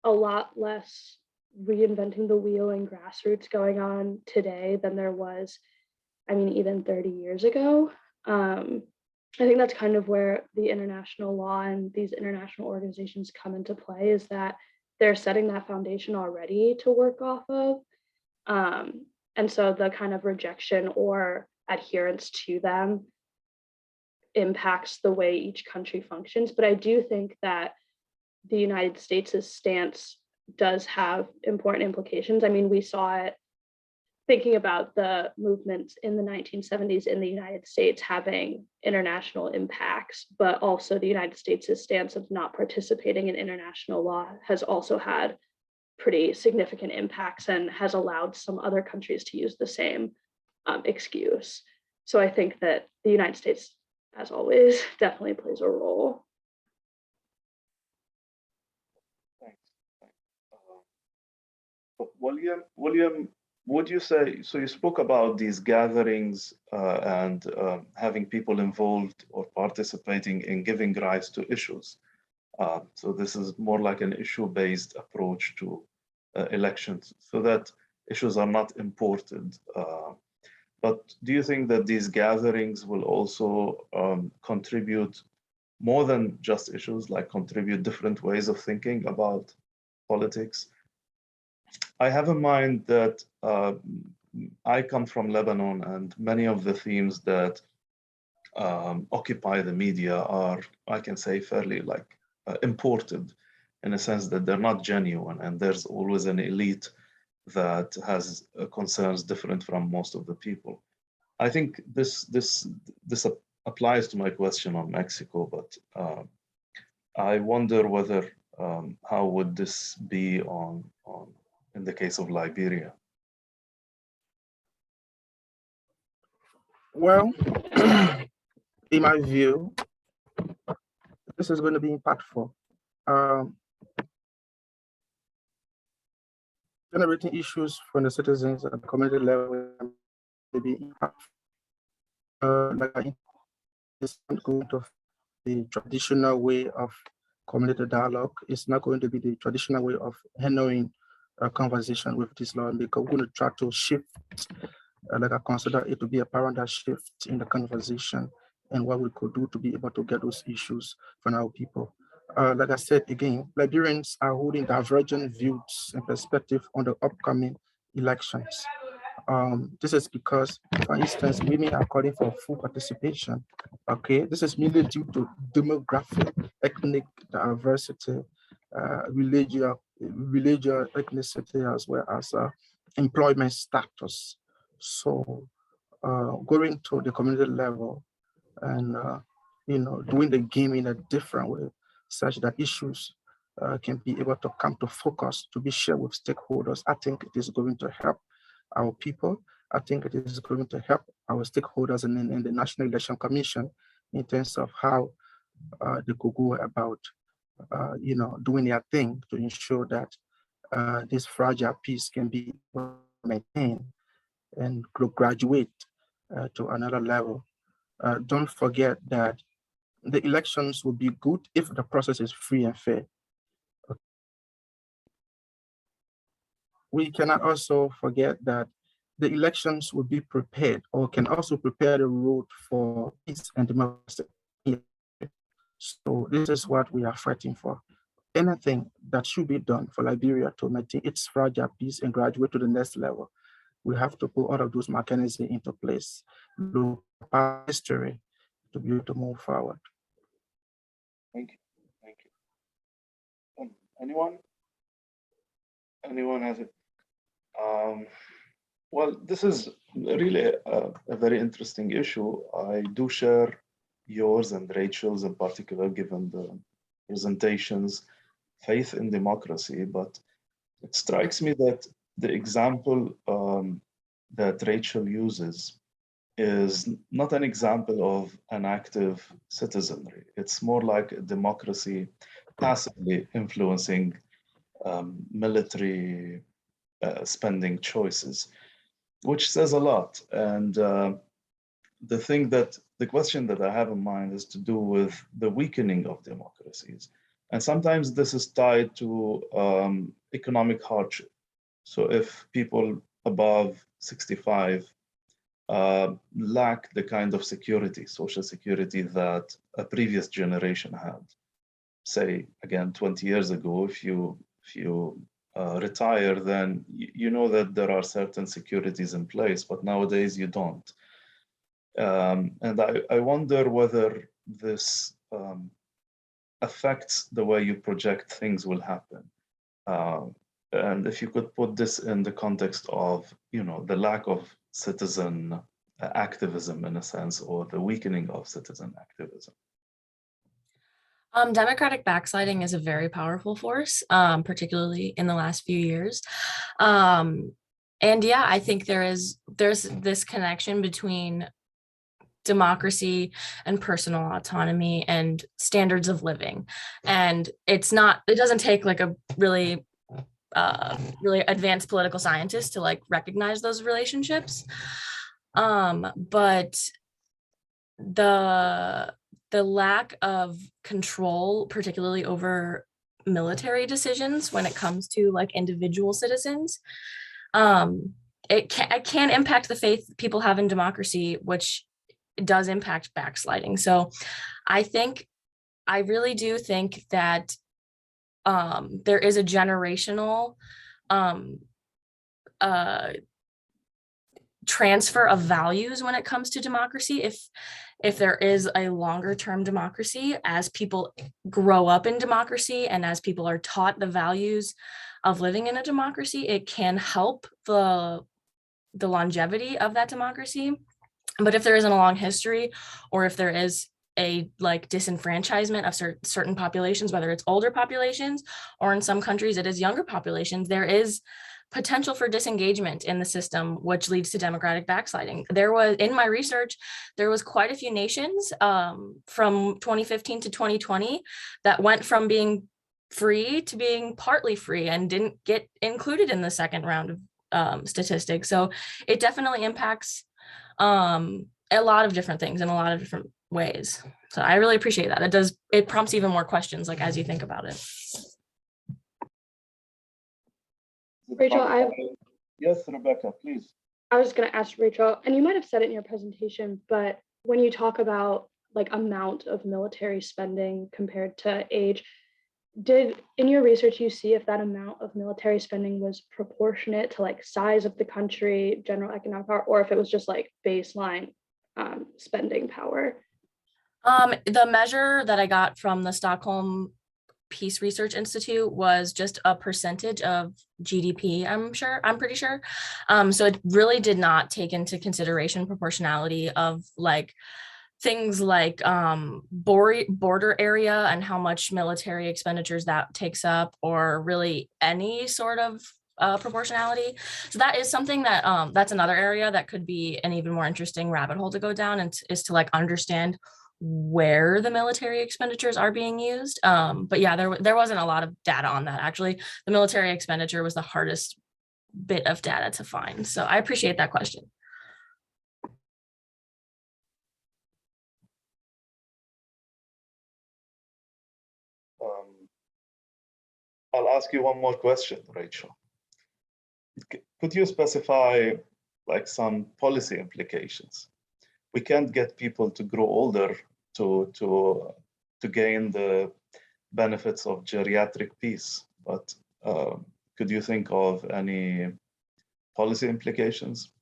a lot less reinventing the wheel and grassroots going on today than there was, even 30 years ago. I think that's kind of where the international law and these international organizations come into play, is that they're setting that foundation already to work off of. And so the kind of rejection or adherence to them impacts the way each country functions. But I do think that the United States' stance does have important implications. I mean, we saw it thinking about the movements in the 1970s in the United States having international impacts, but also the United States' stance of not participating in international law has also had pretty significant impacts and has allowed some other countries to use the same excuse. So I think that the United States, as always, definitely plays a role. Thanks. William, would you say, so you spoke about these gatherings and having people involved or participating in giving rise to issues. So this is more like an issue-based approach to elections, so that issues are not imported. But do you think that these gatherings will also contribute more than just issues, like contribute different ways of thinking about politics? I have in mind that I come from Lebanon, and many of the themes that occupy the media are, I can say, fairly like imported, in a sense that they're not genuine, and there's always an elite that has concerns different from most of the people. I think this applies to my question on Mexico, but I wonder whether how would this be on in the case of Liberia? Well, in my view, this is going to be impactful. Generating issues from the citizens at the community level may be impactful. Like it's not going to the traditional way of community dialogue. It's not going to be the traditional way of handling a conversation with this law, because we're going to try to shift, like I consider it to be a paradigm shift in the conversation and what we could do to be able to get those issues from our people. Like I said again, Liberians are holding divergent views and perspective on the upcoming elections. This is because, for instance, women are calling for full participation. Okay, this is mainly due to demographic, ethnic diversity, religious ethnicity, as well as employment status. So, going to the community level and doing the game in a different way, such that issues can be able to come to focus, to be shared with stakeholders. I think it is going to help our people. I think it is going to help our stakeholders in the National Election Commission in terms of how they could go about, doing their thing to ensure that this fragile peace can be maintained and graduate to another level. Don't forget that the elections will be good if the process is free and fair. We cannot also forget that the elections will be prepared, or can also prepare the road for peace and democracy. So this is what we are fighting for. Anything that should be done for Liberia to maintain its fragile peace and graduate to the next level, we have to put all of those mechanisms into place, look at history to be able to move forward. Thank you. Thank you. Anyone? Anyone has it? Well, this is really a very interesting issue. I do share yours and Rachel's in particular, given the presentations, faith in democracy, but it strikes me that the example that Rachel uses is not an example of an active citizenry. It's more like a democracy passively influencing military spending choices, which says a lot. And the question that I have in mind is to do with the weakening of democracies. And sometimes this is tied to economic hardship. So if people above 65 lack the kind of security, social security that a previous generation had. Say again, 20 years ago, if you retire, then you know that there are certain securities in place, but nowadays you don't. And I wonder whether this affects the way you project things will happen. And if you could put this in the context of, the lack of citizen activism in a sense, or the weakening of citizen activism. Democratic backsliding is a very powerful force, particularly in the last few years. And yeah, I think there's this connection between democracy and personal autonomy and standards of living. And it doesn't take like a really advanced political scientist to like recognize those relationships. But the lack of control, particularly over military decisions when it comes to like individual citizens, it can impact the faith people have in democracy, which does impact backsliding. So I really do think that there is a generational transfer of values when it comes to democracy. If there is a longer term democracy, as people grow up in democracy and as people are taught the values of living in a democracy, it can help the longevity of that democracy. But if there isn't a long history, or if there is a like disenfranchisement of certain populations, whether it's older populations or in some countries it is younger populations, there is potential for disengagement in the system, which leads to democratic backsliding. In my research, there was quite a few nations from 2015 to 2020 that went from being free to being partly free and didn't get included in the second round of statistics. So it definitely impacts a lot of different things in a lot of different ways. So I really appreciate that. It prompts even more questions like as you think about it. Rachel, Yes, Rebecca, please. I was going to ask Rachel, and you might have said it in your presentation, but when you talk about like amount of military spending compared to age, did in your research you see if that amount of military spending was proportionate to like size of the country, general economic power, or if it was just like baseline spending power? The measure that I got from the Stockholm Peace Research Institute was just a percentage of GDP, I'm pretty sure. So it really did not take into consideration proportionality of like things like border area and how much military expenditures that takes up, or really any sort of proportionality. So that is something that that's another area that could be an even more interesting rabbit hole to go down, and is to like understand where the military expenditures are being used. But yeah, there wasn't a lot of data on that. Actually, the military expenditure was the hardest bit of data to find. So I appreciate that question. I'll ask you one more question, Rachel. Could you specify like some policy implications? We can't get people to grow older to gain the benefits of geriatric peace, but could you think of any policy implications?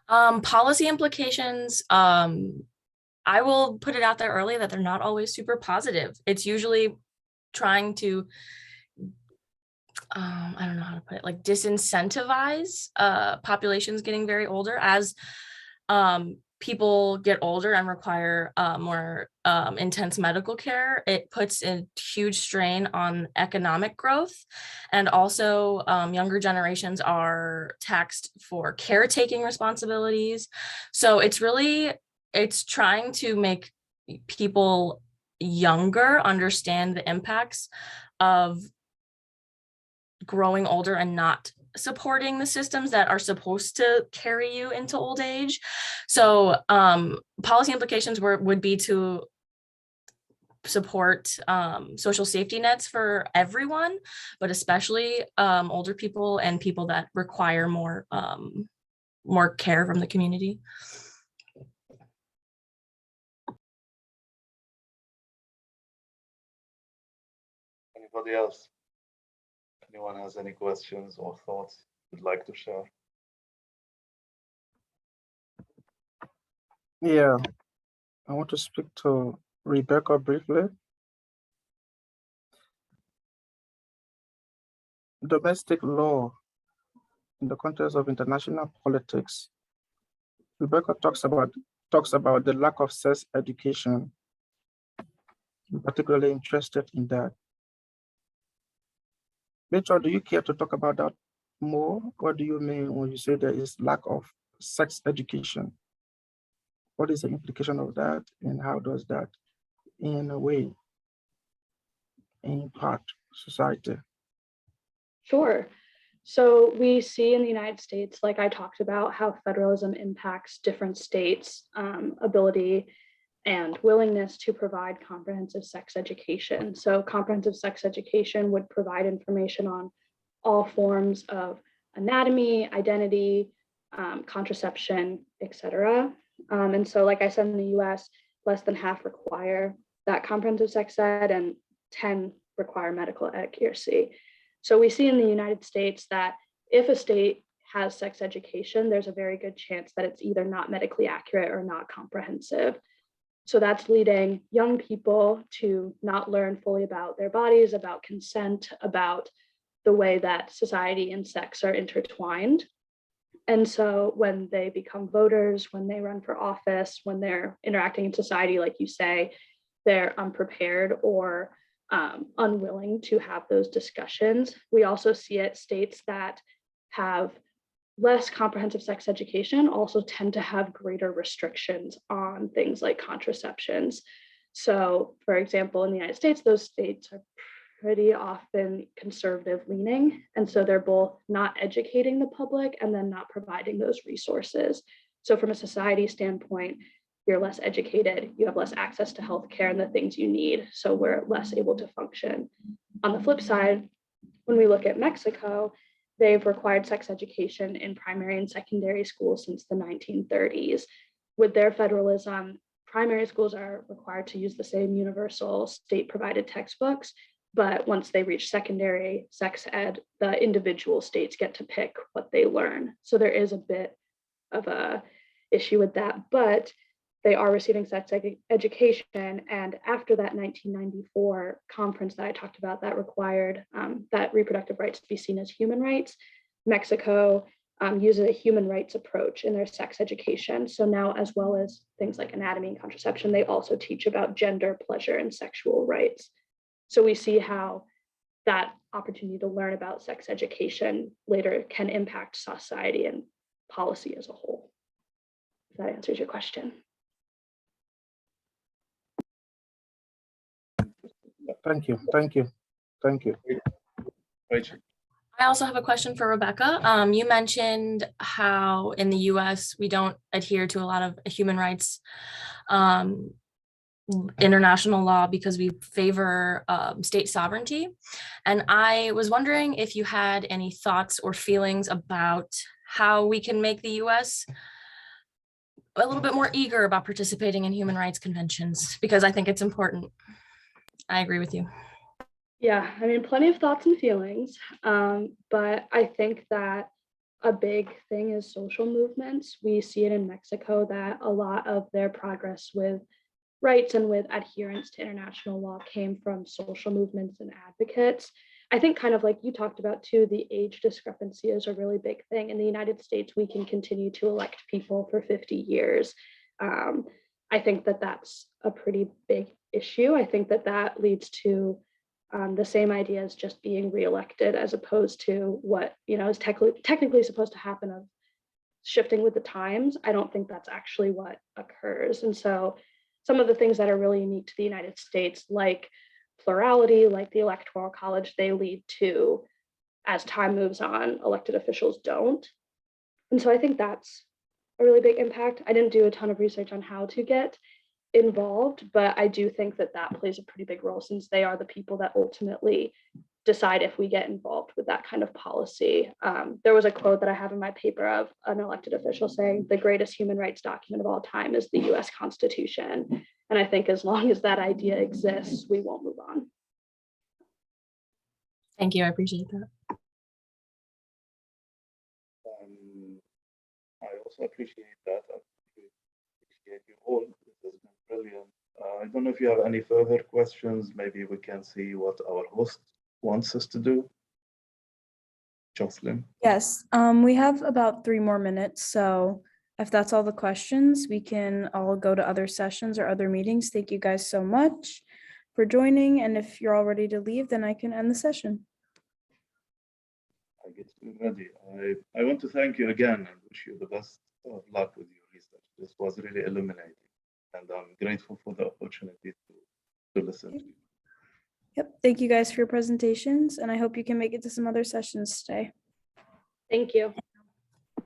Policy implications, I will put it out there early that they're not always super positive. It's usually trying to, I don't know how to put it, like disincentivize populations getting very older. As people get older and require more intense medical care, it puts a huge strain on economic growth. And also younger generations are taxed for caretaking responsibilities. So it's trying to make people younger understand the impacts of growing older and not supporting the systems that are supposed to carry you into old age. So policy implications would be to support social safety nets for everyone, but especially older people and people that require more more care from the community. Anybody else? Anyone has any questions or thoughts you'd like to share? Yeah, I want to speak to Rebecca briefly. Domestic law in the context of international politics. Rebecca talks about the lack of sex education. I'm particularly interested in that. Rachel, do you care to talk about that more? What do you mean when you say there is lack of sex education? What is the implication of that, and how does that, in a way, impact society? Sure. So we see in the United States, like I talked about, how federalism impacts different states' ability and willingness to provide comprehensive sex education. So comprehensive sex education would provide information on all forms of anatomy, identity, contraception, etc. And so, like I said, in the US, less than half require that comprehensive sex ed and 10 require medical accuracy. So we see in the United States that if a state has sex education, there's a very good chance that it's either not medically accurate or not comprehensive. So that's leading young people to not learn fully about their bodies, about consent, about the way that society and sex are intertwined. And so when they become voters, when they run for office, when they're interacting in society, like you say, they're unprepared or unwilling to have those discussions. We also see it states that have less comprehensive sex education also tend to have greater restrictions on things like contraceptions. So, for example, in the United States, those states are pretty often conservative leaning. And so they're both not educating the public and then not providing those resources. So from a society standpoint, you're less educated, you have less access to healthcare and the things you need. So we're less able to function. On the flip side, when we look at Mexico, they've required sex education in primary and secondary schools since the 1930s. With their federalism, primary schools are required to use the same universal state-provided textbooks, but once they reach secondary sex ed, the individual states get to pick what they learn. So there is a bit of a issue with that, but they are receiving sex education. And after that 1994 conference that I talked about that required that reproductive rights be seen as human rights, Mexico uses a human rights approach in their sex education. So now, as well as things like anatomy and contraception, they also teach about gender, pleasure, and sexual rights. So we see how that opportunity to learn about sex education later can impact society and policy as a whole. If that answers your question. Thank you. Rachel. I also have a question for Rebecca. You mentioned how in the US, we don't adhere to a lot of human rights international law because we favor state sovereignty. And I was wondering if you had any thoughts or feelings about how we can make the US a little bit more eager about participating in human rights conventions, because I think it's important. I agree with you. Yeah, I mean, plenty of thoughts and feelings, but I think that a big thing is social movements. We see it in Mexico that a lot of their progress with rights and with adherence to international law came from social movements and advocates. I think kind of like you talked about too, the age discrepancy is a really big thing. In the United States, we can continue to elect people for 50 years. I think that that's a pretty big issue. I think that that leads to the same idea as just being reelected as opposed to what, you know, is technically supposed to happen of shifting with the times. I don't think that's actually what occurs. And so some of the things that are really unique to the United States, like plurality, like the Electoral College, they lead to, as time moves on, elected officials don't. And so I think that's a really big impact. I didn't do a ton of research on how to get involved, but I do think that that plays a pretty big role since they are the people that ultimately decide if we get involved with that kind of policy. There was a quote that I have in my paper of an elected official saying the greatest human rights document of all time is the US Constitution. And I think as long as that idea exists, we won't move on. Thank you. I appreciate that. I also appreciate that. I appreciate you all. This has been brilliant. I don't know if you have any further questions. Maybe we can see what our host wants us to do. Jocelyn. Yes, we have about 3 more minutes. So if that's all the questions, we can all go to other sessions or other meetings. Thank you guys so much for joining. And if you're all ready to leave, then I can end the session. I guess we're ready. I want to thank you again and wish you the best of luck with your research. This was really illuminating, and I'm grateful for the opportunity to listen to you. Yep. Thank you guys for your presentations, and I hope you can make it to some other sessions today. Thank you.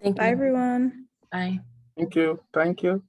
Thank Bye, you. everyone. Bye. Thank you. Thank you.